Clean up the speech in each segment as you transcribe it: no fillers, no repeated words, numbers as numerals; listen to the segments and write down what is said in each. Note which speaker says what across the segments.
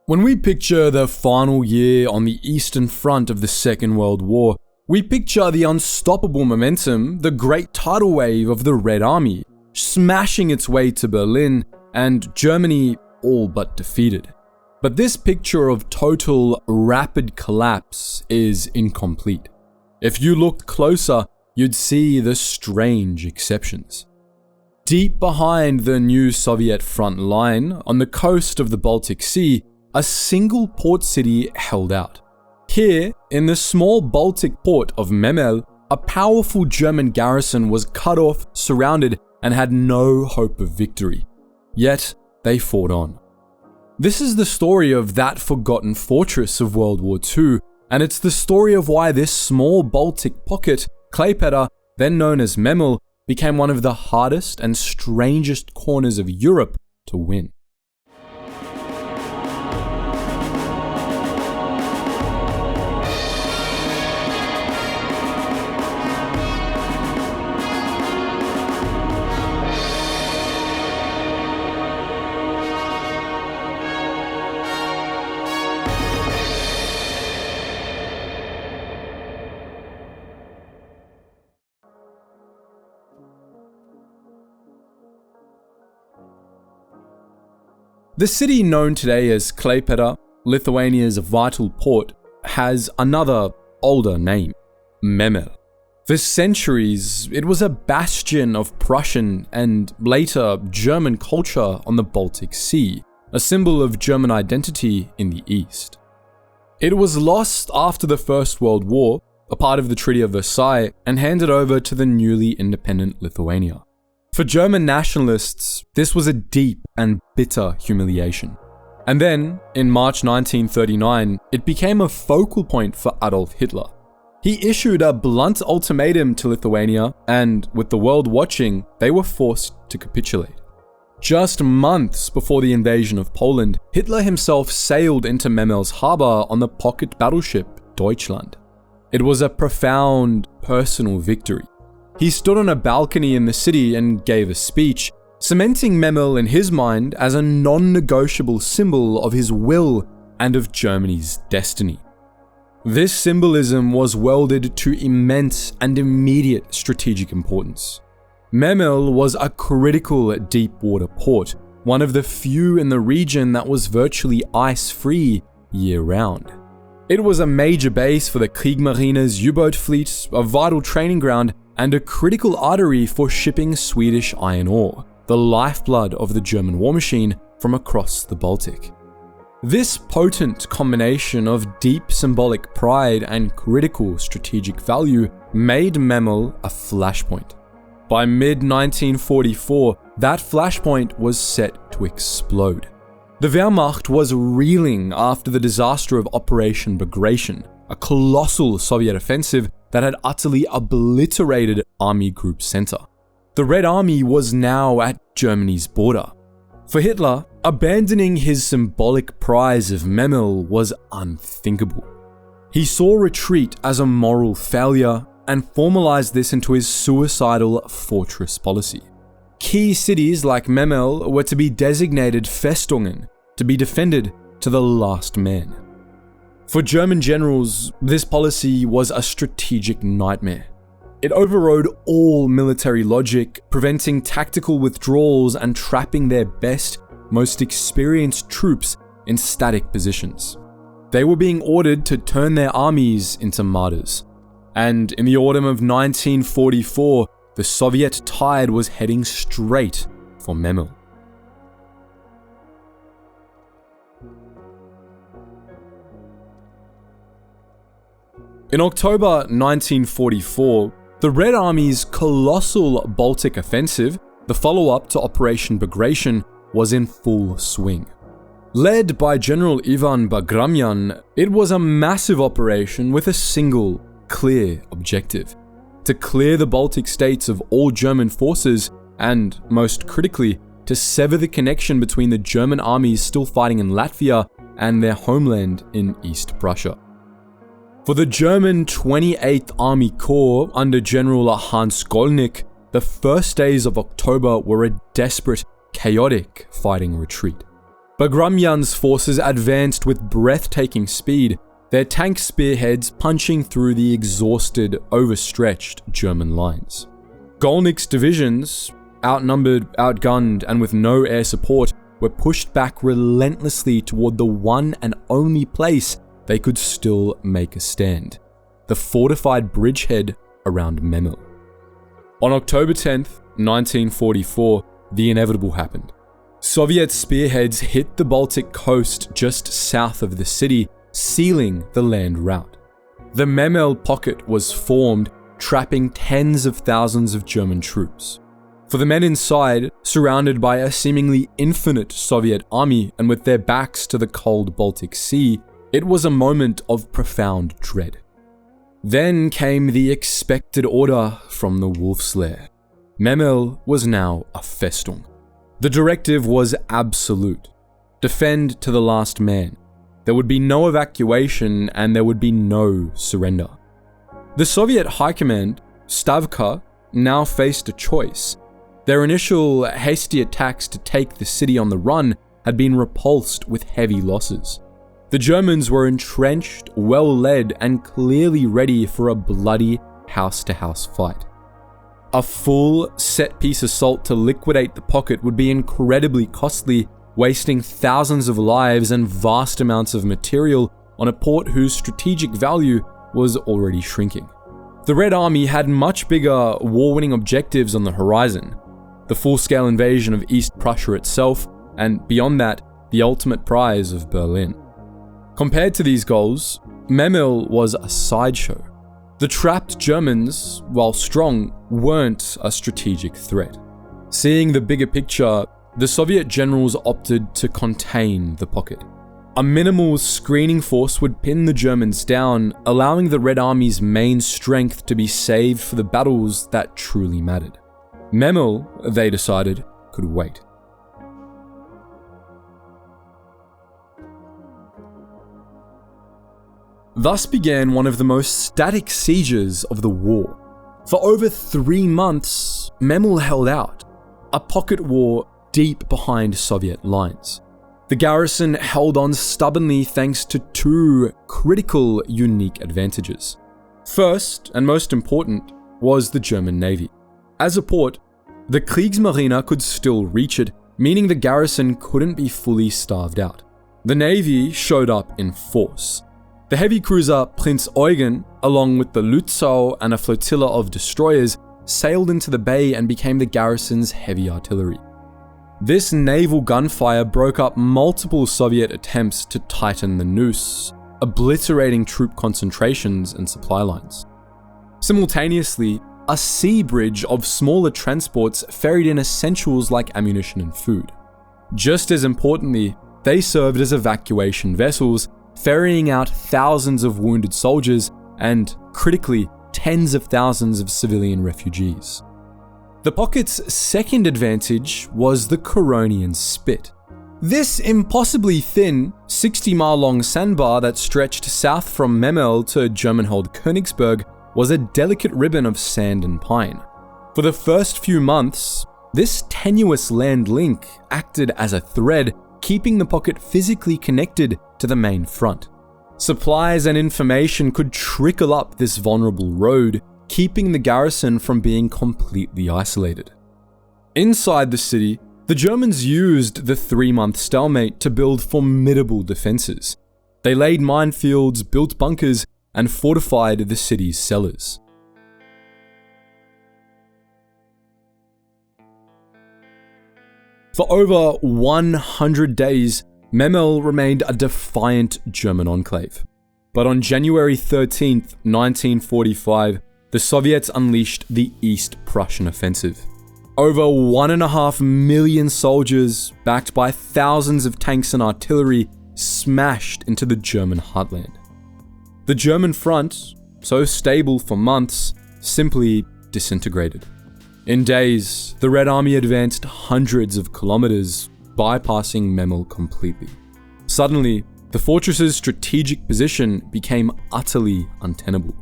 Speaker 1: When we picture the final year on the Eastern Front of the Second World War, we picture the unstoppable momentum, the great tidal wave of the Red Army, smashing its way to Berlin, and Germany all but defeated. But this picture of total, rapid collapse is incomplete. If you looked closer, you'd see the strange exceptions. Deep behind the new Soviet front line, on the coast of the Baltic Sea, a single port city held out. Here, in the small Baltic port of Memel, a powerful German garrison was cut off, surrounded, and had no hope of victory. Yet, they fought on. This is the story of that forgotten fortress of World War II, and it's the story of why this small Baltic pocket, Klaipėda, then known as Memel, became one of the hardest and strangest corners of Europe to win. The city known today as Klaipėda, Lithuania's vital port, has another, older name, Memel. For centuries, it was a bastion of Prussian and later German culture on the Baltic Sea, a symbol of German identity in the East. It was lost after the First World War, a part of the Treaty of Versailles, and handed over to the newly independent Lithuania. For German nationalists, this was a deep and bitter humiliation. And then, in March 1939, it became a focal point for Adolf Hitler. He issued a blunt ultimatum to Lithuania, and with the world watching, they were forced to capitulate. Just months before the invasion of Poland, Hitler himself sailed into Memel's harbor on the pocket battleship Deutschland. It was a profound personal victory. He stood on a balcony in the city and gave a speech, cementing Memel in his mind as a non-negotiable symbol of his will and of Germany's destiny. This symbolism was welded to immense and immediate strategic importance. Memel was a critical deep-water port, one of the few in the region that was virtually ice-free year-round. It was a major base for the Kriegmarine's U-boat fleet, a vital training ground, and a critical artery for shipping Swedish iron ore, the lifeblood of the German war machine, from across the Baltic. This potent combination of deep symbolic pride and critical strategic value made Memel a flashpoint. By mid-1944, that flashpoint was set to explode. The Wehrmacht was reeling after the disaster of Operation Bagration, a colossal Soviet offensive that had utterly obliterated Army Group Center. The Red Army was now at Germany's border. For Hitler, abandoning his symbolic prize of Memel was unthinkable. He saw retreat as a moral failure and formalized this into his suicidal fortress policy. Key cities like Memel were to be designated Festungen, to be defended to the last man. For German generals, this policy was a strategic nightmare. It overrode all military logic, preventing tactical withdrawals and trapping their best, most experienced troops in static positions. They were being ordered to turn their armies into martyrs. And in the autumn of 1944, the Soviet tide was heading straight for Memel. In October 1944, the Red Army's colossal Baltic offensive, the follow-up to Operation Bagration, was in full swing. Led by General Ivan Bagramyan, it was a massive operation with a single, clear objective: to clear the Baltic states of all German forces and, most critically, to sever the connection between the German armies still fighting in Latvia and their homeland in East Prussia. For the German 28th Army Corps under General Hans Skolnick, the first days of October were a desperate, chaotic fighting retreat. Bagramyan's forces advanced with breathtaking speed, their tank spearheads punching through the exhausted, overstretched German lines. Golnick's divisions, outnumbered, outgunned, and with no air support, were pushed back relentlessly toward the one and only place they could still make a stand: the fortified bridgehead around Memel. On October 10th, 1944, the inevitable happened. Soviet spearheads hit the Baltic coast just south of the city, sealing the land route. The Memel pocket was formed, trapping tens of thousands of German troops. For the men inside, surrounded by a seemingly infinite Soviet army and with their backs to the cold Baltic Sea, it was a moment of profound dread. Then came the expected order from the Wolf's Lair. Memel was now a Festung. The directive was absolute: defend to the last man. There would be no evacuation and there would be no surrender. The Soviet High Command, Stavka, now faced a choice. Their initial hasty attacks to take the city on the run had been repulsed with heavy losses. The Germans were entrenched, well-led, and clearly ready for a bloody house-to-house fight. A full, set-piece assault to liquidate the pocket would be incredibly costly, wasting thousands of lives and vast amounts of material on a port whose strategic value was already shrinking. The Red Army had much bigger war-winning objectives on the horizon: the full-scale invasion of East Prussia itself, and beyond that, the ultimate prize of Berlin. Compared to these goals, Memel was a sideshow. The trapped Germans, while strong, weren't a strategic threat. Seeing the bigger picture, the Soviet generals opted to contain the pocket. A minimal screening force would pin the Germans down, allowing the Red Army's main strength to be saved for the battles that truly mattered. Memel, they decided, could wait. Thus began one of the most static sieges of the war. For over 3 months, Memel held out, a pocket war deep behind Soviet lines. The garrison held on stubbornly thanks to 2 critical, unique advantages. First, and most important, was the German Navy. As a port, the Kriegsmarine could still reach it, meaning the garrison couldn't be fully starved out. The Navy showed up in force. The heavy cruiser Prinz Eugen, along with the Lützow and a flotilla of destroyers, sailed into the bay and became the garrison's heavy artillery. This naval gunfire broke up multiple Soviet attempts to tighten the noose, obliterating troop concentrations and supply lines. Simultaneously, a sea bridge of smaller transports ferried in essentials like ammunition and food. Just as importantly, they served as evacuation vessels, ferrying out thousands of wounded soldiers and, critically, tens of thousands of civilian refugees. The pocket's second advantage was the Curonian Spit. This impossibly thin, 60-mile-long sandbar that stretched south from Memel to German-held Königsberg was a delicate ribbon of sand and pine. For the first few months, this tenuous land link acted as a thread, keeping the pocket physically connected to the main front. Supplies and information could trickle up this vulnerable road, keeping the garrison from being completely isolated. Inside the city, the Germans used the 3-month stalemate to build formidable defenses. They laid minefields, built bunkers, and fortified the city's cellars. For over 100 days, Memel remained a defiant German enclave. But on January 13, 1945, the Soviets unleashed the East Prussian offensive. Over 1.5 million soldiers, backed by thousands of tanks and artillery, smashed into the German heartland. The German front, so stable for months, simply disintegrated. In days, the Red Army advanced hundreds of kilometers, bypassing Memel completely. Suddenly, the fortress's strategic position became utterly untenable.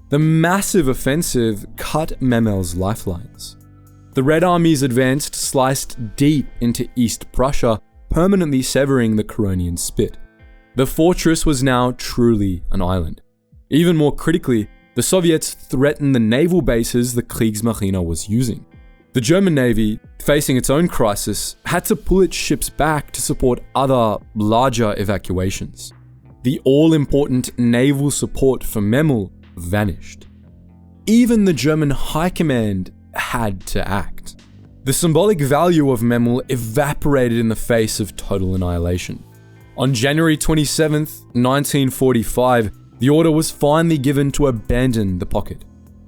Speaker 1: The massive offensive cut Memel's lifelines. The Red Army's advance sliced deep into East Prussia, permanently severing the Curonian spit. The fortress was now truly an island. Even more critically, the Soviets threatened the naval bases the Kriegsmarine was using. The German Navy, facing its own crisis, had to pull its ships back to support other, larger evacuations. The all-important naval support for Memel vanished. Even the German High Command had to act. The symbolic value of Memel evaporated in the face of total annihilation. On January 27th, 1945, the order was finally given to abandon the pocket.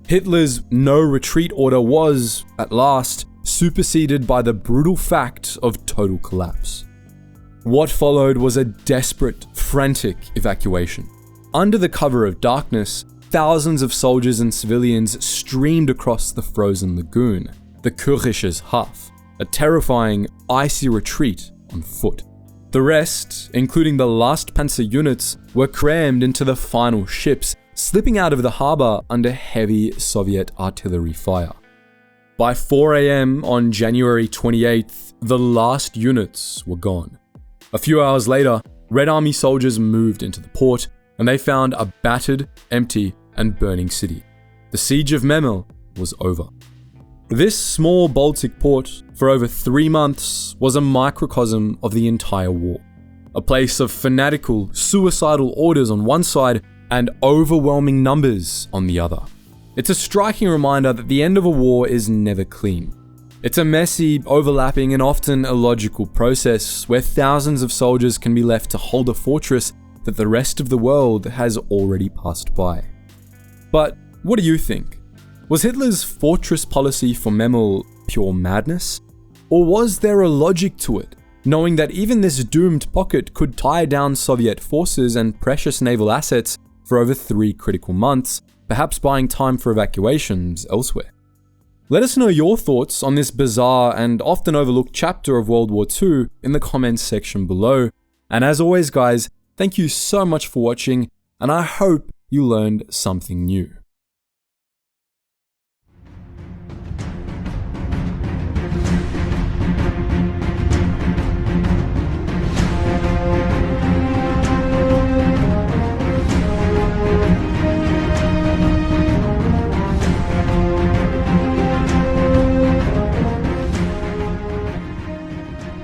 Speaker 1: Hitler's no-retreat order was, at last, superseded by the brutal fact of total collapse. What followed was a desperate, frantic evacuation. Under the cover of darkness, thousands of soldiers and civilians streamed across the frozen lagoon, the Kürisches Haff, a terrifying, icy retreat on foot. The rest, including the last panzer units, were crammed into the final ships, slipping out of the harbour under heavy Soviet artillery fire. By 4 a.m. on January 28th, the last units were gone. A few hours later, Red Army soldiers moved into the port, and they found a battered, empty, and burning city. The siege of Memel was over. This small Baltic port, for over 3 months, was a microcosm of the entire war. A place of fanatical, suicidal orders on one side and overwhelming numbers on the other. It's a striking reminder that the end of a war is never clean. It's a messy, overlapping, and often illogical process where thousands of soldiers can be left to hold a fortress that the rest of the world has already passed by. But what do you think? Was Hitler's fortress policy for Memel pure madness? Or was there a logic to it, knowing that even this doomed pocket could tie down Soviet forces and precious naval assets for over 3 critical months, perhaps buying time for evacuations elsewhere? Let us know your thoughts on this bizarre and often overlooked chapter of World War II in the comments section below. And as always, guys, thank you so much for watching, and I hope you learned something new.